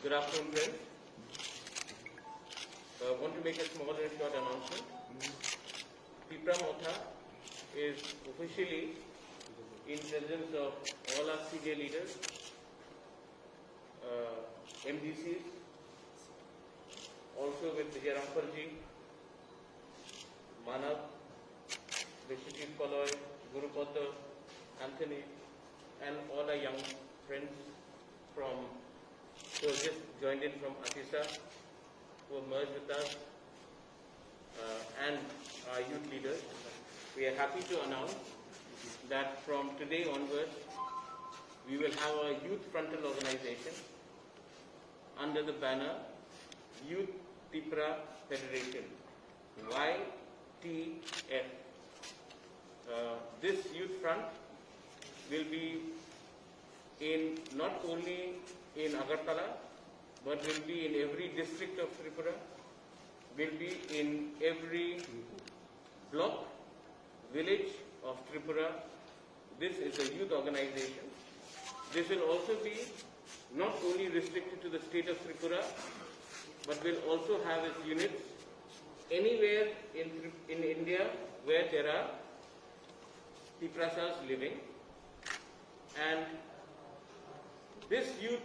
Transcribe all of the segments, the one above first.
Good afternoon, friends. I want to make a small and short announcement. Pipra Motha is officially in presence of all our senior leaders, MDCs, also with Vijay Ramparji, Manav, Vishwajit Paloi, Guru Potter, Anthony, and all our young friends who have just joined in from Atisa, who have merged with us, and our youth leaders. We are happy to announce that from today onwards, we will have a youth frontal organization under the banner Youth Pipra Federation, YTF. This youth front will be in not only in Agartala, but will be in every district of Tripura, will be in every block, village of Tripura. This is a youth organization. This will also be not only restricted to the state of Tripura, but will also have its units anywhere in India where there are Piprasas living. And this Youth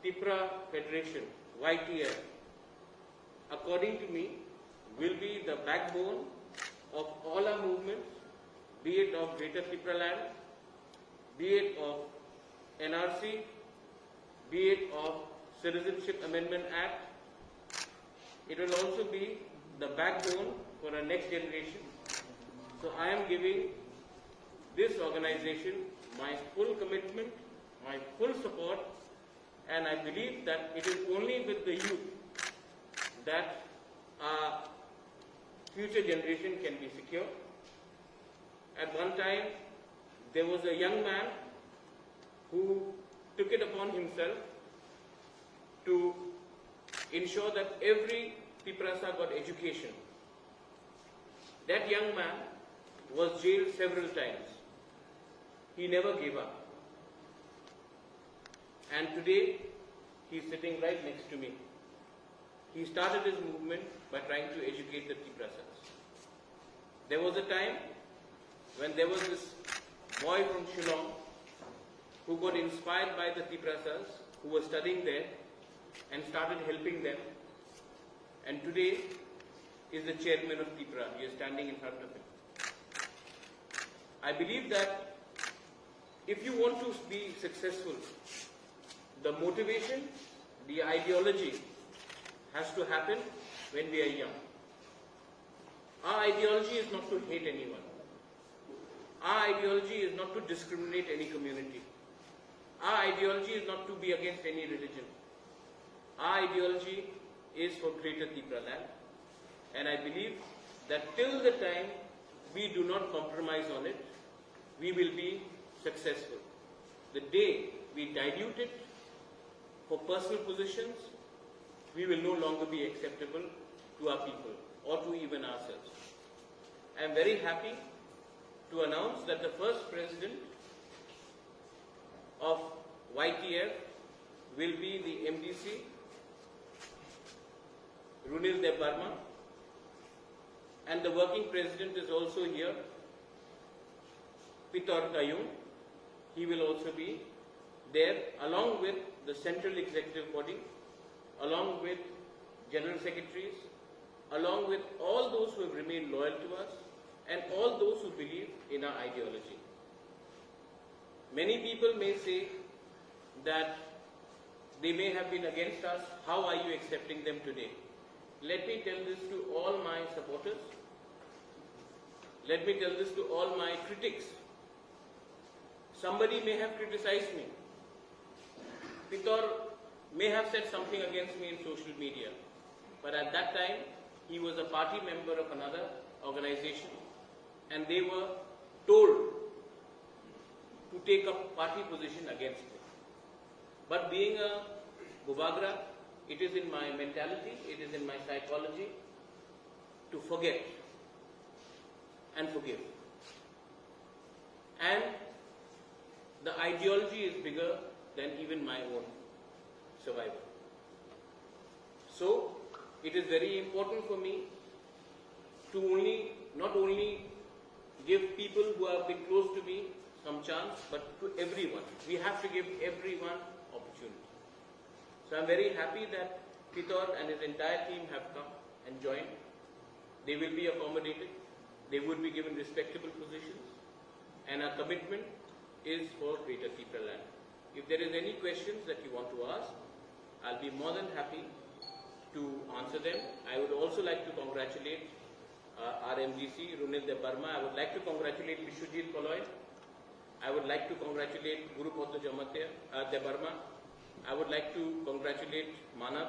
Pipra Federation, YTF, according to me, will be the backbone of all our movements, be it of Greater Pipra Land, be it of NRC, be it of Citizenship Amendment Act. It will also be the backbone for our next generation. So I am giving this organization my full commitment, my full support, and I believe that it is only with the youth that our future generation can be secure. At one time, there was a young man who took it upon himself to ensure that every Piprasa got education. That young man was jailed several times. He never gave up. And today, he is sitting right next to me. He started his movement by trying to educate the Piprasas. There was a time when there was this boy from Shillong who got inspired by the Piprasas who were studying there and started helping them. And today is the chairman of Pipra. He is standing in front of him. I believe that if you want to be successful, the motivation, the ideology has to happen when we are young. Our ideology is not to hate anyone. Our ideology is not to discriminate any community. Our ideology is not to be against any religion. Our ideology is for Greater Pipra Land. And I believe that till the time we do not compromise on it, we will be successful. The day we dilute it for personal positions, we will no longer be acceptable to our people or to even ourselves. I am very happy to announce that the first president of YTF will be the MDC, Runil Deb Barma, and the working president is also here, Pitor Kayum. He will also be there along with the central executive body, along with general secretaries, along with all those who have remained loyal to us and all those who believe in our ideology. Many people may say that they may have been against us. How are you accepting them today? Let me tell this to all my supporters. Let me tell this to all my critics. Somebody may have criticized me. Pitor may have said something against me in social media. But at that time, he was a party member of another organization and they were told to take a party position against him. But being a Gubagra, it is in my mentality, it is in my psychology to forget and forgive. And the ideology is bigger than even my own. survivor. So, it is very important for me to not only give people who have been close to me some chance, but to everyone. We have to give everyone opportunity. So I'm very happy that Pitor and his entire team have come and joined. They will be accommodated. They would be given respectable positions. And our commitment is for Greater Tipra land. If there is any questions that you want to ask, I'll be more than happy to answer them. I would also like to congratulate our MDC, Runil De Barma. I would like to congratulate Vishwajit Koloy. I would like to congratulate Guru Padma Jamatya De Barma. I would like to congratulate Manav,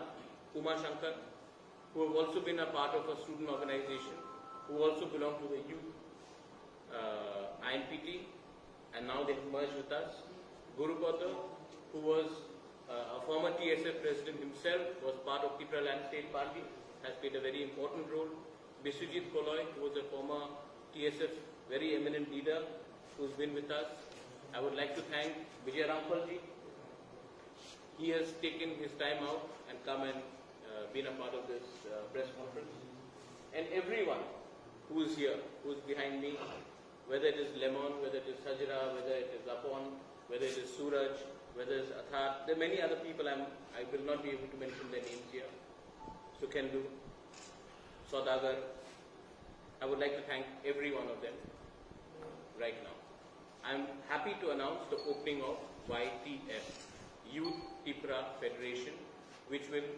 Uma Shankar, who have also been a part of a student organization, who also belong to the youth INPT, and now they have merged with us. Guru Padma, who was a former TSF president himself, was part of Tipra Land State Party, has played a very important role. Biswajit Koloy, who was a former TSF very eminent leader, who's been with us. I would like to thank Vijay Rampalji. He has taken his time out and come and been a part of this press conference. And everyone who is here, who is behind me, whether it is Lemon, whether it is Sajra, whether it is Apon, whether it is Suraj, whether it is Athar, there are many other people I will not be able to mention their names here. Sukhendu, Saudagar. I would like to thank every one of them right now. I am happy to announce the opening of YTF, Youth Tipra Federation, which will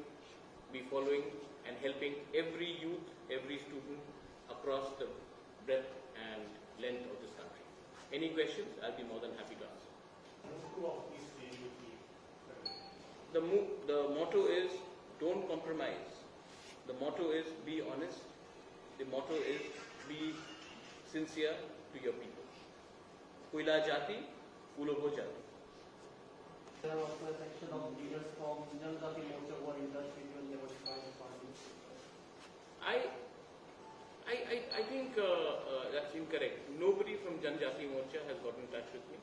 be following and helping every youth, every student across the breadth and length of this country. Any questions? I'll be more than happy to answer. The motto is don't compromise. The motto is be honest. The motto is be sincere to your people. Kuila Jati, Ulobo Jati. There was a section of leaders from Janjati Morcha who are in touch with you and they were trying to find you. I think that's incorrect. Nobody from Janjati Morcha has got in touch with me.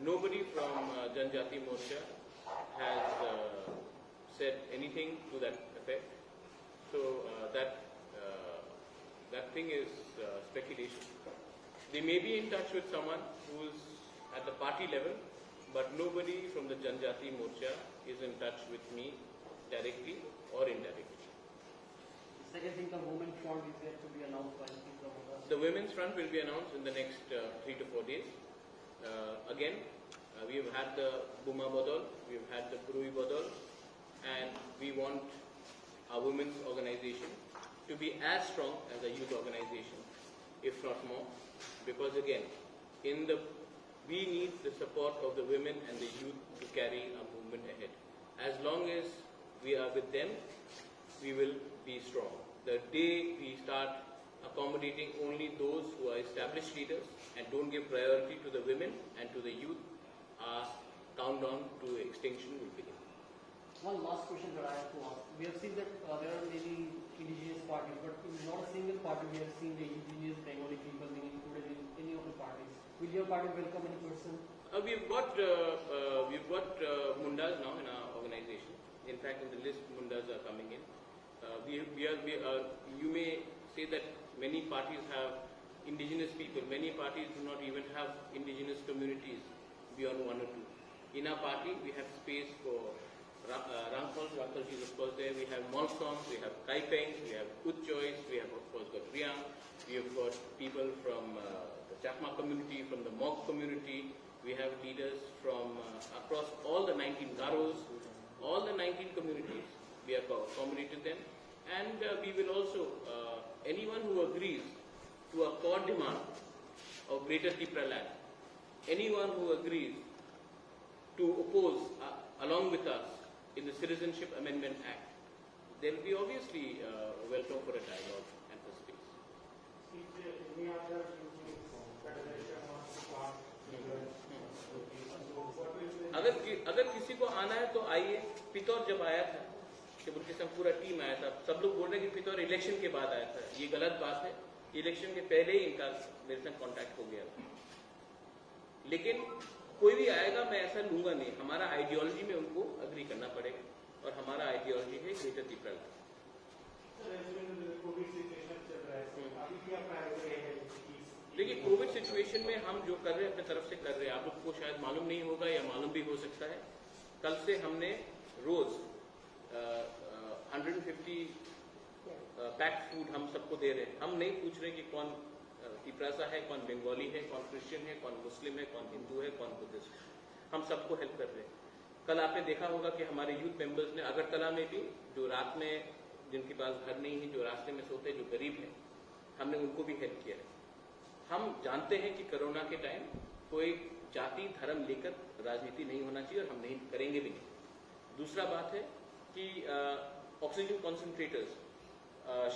Nobody from Janjati Morcha has said anything to that effect. So that thing is speculation. They may be in touch with someone who's at the party level, but nobody from the Janjati Morcha is in touch with me directly or indirectly. The second thing, the women's front is yet to be announced by the people of us. The women's front will be announced in the next 3 to 4 days. Again, we have had the Buma Bodol, we have had the Purui Bodol, and we want our women's organization to be as strong as a youth organization, if not more, because again, we need the support of the women and the youth to carry our movement ahead. As long as we are with them, we will be strong. The day we start accommodating only those who are established leaders and don't give priority to the women and to the youth, our countdown to extinction will begin. One last question that I have to ask. We have seen that there are many indigenous parties, but in not a single party we have seen the indigenous Bengali people being included in any of the parties. Will your party welcome any person? We've got Mundas now in our organization. In fact, in the list, Mundas are coming in. You may say that many parties have indigenous people. Many parties do not even have indigenous communities beyond 1 or 2. In our party, we have space for Rampalji is of course there. We have Molsoms, we have Kaipeng, we have Utchois, we have of course got Riang. We have got people from the Chakma community, from the Mok community. We have leaders from across all the 19 Garos, all the 19 communities. We have accommodated them, and we will also anyone who agrees to a core demand of Greater Tipra land, anyone who agrees to oppose along with us in the Citizenship Amendment Act, they will be obviously welcome for a dialogue and for space. अगर किसी को आना है तो आइए. पितौर जब आया था, जब उनके संग पूरा टीम आया था, सब लोग बोल रहे हैं कि पितौर इलेक्शन के बाद आया था. ये गलत बात है. इलेक्शन के पहले ही इनका मेरे संग कांटेक्ट हो गया था. लेकिन कोई भी आएगा मैं ऐसा लूंगा नहीं, हमारा आइडियोलॉजी में उनको अग्री करना पड़ेगा और हमारा आइडियोलॉजी है ग्रेटर त्रिपुरा। देखिए कोविड सिचुएशन में हम जो कर रहे हैं अपने तरफ से कर रहे हैं, आप लोग को शायद मालूम नहीं होगा या मालूम भी हो सकता है, कल से हमने रोज 150 पैक्ड फूड हम सबको दे रहे हैं। हम नहीं पूछ रहे कि कौन तिपरासा है, कौन बंगाली है, कौन क्रिश्चियन है, कौन मुस्लिम है, कौन हिंदू है, कौन बुद्धिस्ट है, हम सबको हेल्प कर रहे हैं। कल आपने देखा होगा कि हमारे यूथ मेंबर्स ने अगरतला में भी, जो रात में जिनके पास घर नहीं है, जो रास्ते में सोते हैं, जो गरीब हैं, हमने उनको भी हेल्प किया है। हम जानते हैं कि कोरोना के टाइम कोई जाति धर्म लेकर राजनीति नहीं होना चाहिए और हम नहीं करेंगे भी नहीं। दूसरा बात है कि ऑक्सीजन कॉन्सेंट्रेटर्स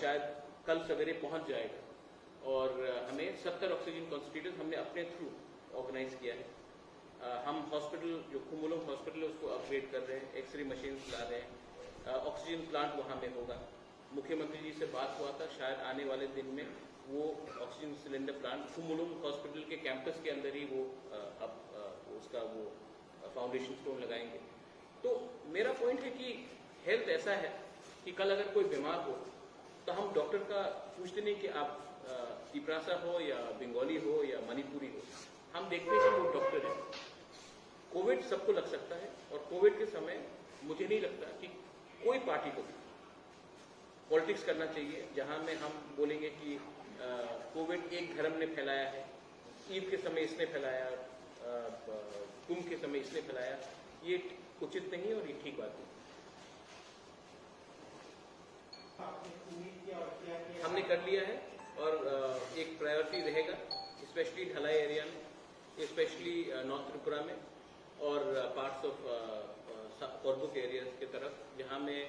शायद कल सवेरे पहुंच जाएगा और हमें 70 ऑक्सीजन कॉन्सेंट्रेटर्स हमने अपने थ्रू ऑर्गेनाइज किया है। हम हॉस्पिटल जो कुमुलम हॉस्पिटल है उसको अपग्रेड कर रहे हैं, एक्सरे मशीन ला रहे हैं, ऑक्सीजन प्लांट वहां में होगा। मुख्यमंत्री जी से बात हुआ था, शायद आने वाले दिन में वो ऑक्सीजन सिलेंडर प्लांट कुमुलम हॉस्पिटल के कैंपस के अंदर ही वो उसका वो फाउंडेशन स्टोन लगाएंगे। तो मेरा पॉइंट है कि हेल्थ ऐसा है कि कल अगर कोई बीमार हो तो हम डॉक्टर का पूछते नहीं कि आप तिपरासा हो या बंगाली हो या मणिपुरी हो, हम देखते हैं कि वो डॉक्टर है। कोविड सबको लग सकता है और कोविड के समय मुझे नहीं लगता कि कोई पार्टी को पॉलिटिक्स करना चाहिए जहां में हम बोलेंगे कि कोविड एक धर्म ने फैलाया है, ईद के समय इसने फैलाया, कुंभ के समय इसने फैलाया, ये उचित नहीं और ये ठीक बात नहीं। हमने कर लिया है और एक प्रायोरिटी रहेगा स्पेशली ढलाई एरिया में, स्पेशली नॉर्थ त्रिपुरा में और पार्ट्स ऑफ कॉर्बुक एरियाज की तरफ, जहां में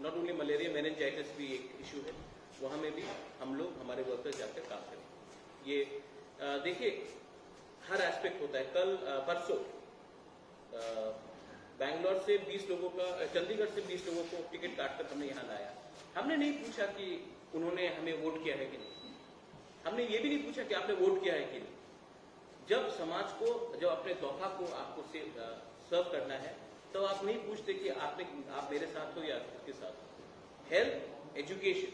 नॉट ओनली मलेरिया मेनिंजाइटिस भी एक इशू है, वहां में भी हम लोग हमारे वर्कर्स जाकर काम करें। ये देखिए हर एस्पेक्ट होता है। कल परसों बैंगलोर से 20 लोगों का, चंडीगढ़ से 20 लोगों को टिकट काटकर हमने यहाँ लाया। हमने नहीं पूछा कि उन्होंने हमें वोट किया है कि नहीं, हमने ये भी नहीं पूछा कि आपने वोट किया है कि नहीं। जब समाज को, जब अपने तोहफा को आपको सर्व करना है तो आप नहीं पूछते कि आप मेरे साथ हो या किसके साथ हो। हेल्थ एजुकेशन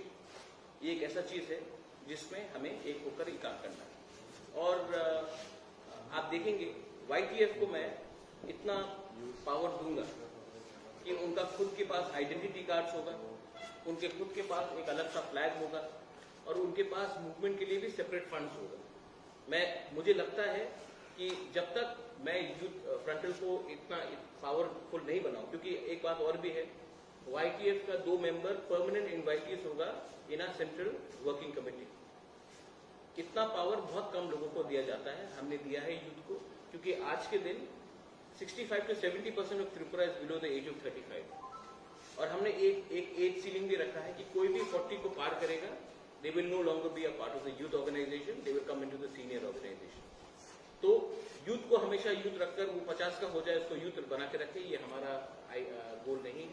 ये एक ऐसा चीज है जिसमें हमें एक होकर ही काम करना है। और आप देखेंगे YTF को मैं इतना पावर दूंगा कि उनका खुद के पास आइडेंटिटी कार्ड्स होगा, उनके खुद के पास एक अलग सा फ्लैग होगा और उनके पास मूवमेंट के लिए भी सेपरेट फंड्स होगा। मुझे लगता है कि जब तक मैं यूथ फ्रंटल को इतना पावरफुल नहीं बनाऊं, क्योंकि एक बात और भी है, YTF का 2 मेंबर परमानेंट इनवाइटीज होगा इन अ सेंट्रल वर्किंग कमेटी। इतना पावर बहुत कम लोगों को दिया जाता है, हमने दिया है यूथ को, क्योंकि आज के दिन 65 to 70% of Tripura is below the age of 35 और हमने एक एज सीलिंग भी रखा है कि कोई भी 40 को पार करेगा, they will no longer be a part of the youth organization, they will come into the senior organization. तो यूथ को हमेशा यूथ रखकर वो 50 का हो जाए उसको यूथ बना के रखे, ये हमारा गोल नहीं।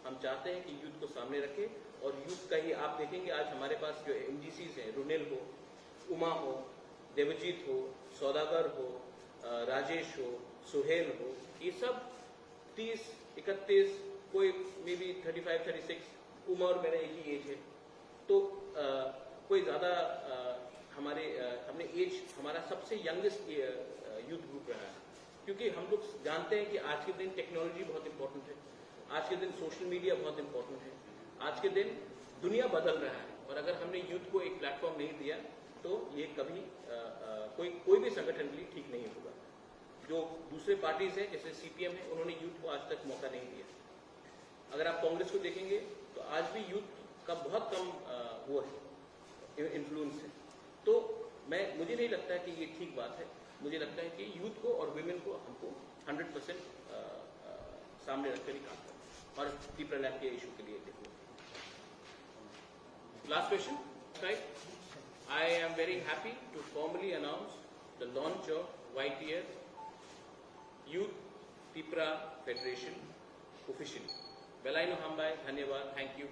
हम चाहते हैं कि यूथ को सामने रखे और यूथ का ही आप देखेंगे आज हमारे पास जो MGCs हैं, रुनेल हो, उमा हो, देवजीत हो, सौदागर हो, राजेश हो, सुहेल हो, ये सब 30, 31, कोई मे बी 35, 36, उमा और मेरा एक ही एज है। तो कोई ज्यादा हमने एज हमारा सबसे यंगेस्ट यूथ ग्रुप रहा है, क्योंकि हम लोग जानते हैं कि आज के दिन टेक्नोलॉजी बहुत इंपॉर्टेंट है, आज के दिन सोशल मीडिया बहुत इंपॉर्टेंट है, आज के दिन दुनिया बदल रहा है और अगर हमने यूथ को एक प्लेटफॉर्म नहीं दिया तो ये कभी कोई भी संगठन के लिए ठीक नहीं होगा। जो दूसरे पार्टीज हैं जैसे CPM है, उन्होंने यूथ को आज तक मौका नहीं दिया। अगर आप कांग्रेस को देखेंगे तो आज भी यूथ का बहुत कम वो है, इन्फ्लुएंस है। तो मुझे नहीं लगता है कि ये ठीक बात है। मुझे लगता है कि यूथ को और विमेन को हमको 100% सामने रखकर ही काम करना और त्रिपुरा लैब के इशू के लिए देखो। Last question, right? I am very happy to formally announce the launch of YTF Youth Tripura Federation officially. Belaino Hambai, Dhanyavad, thank you.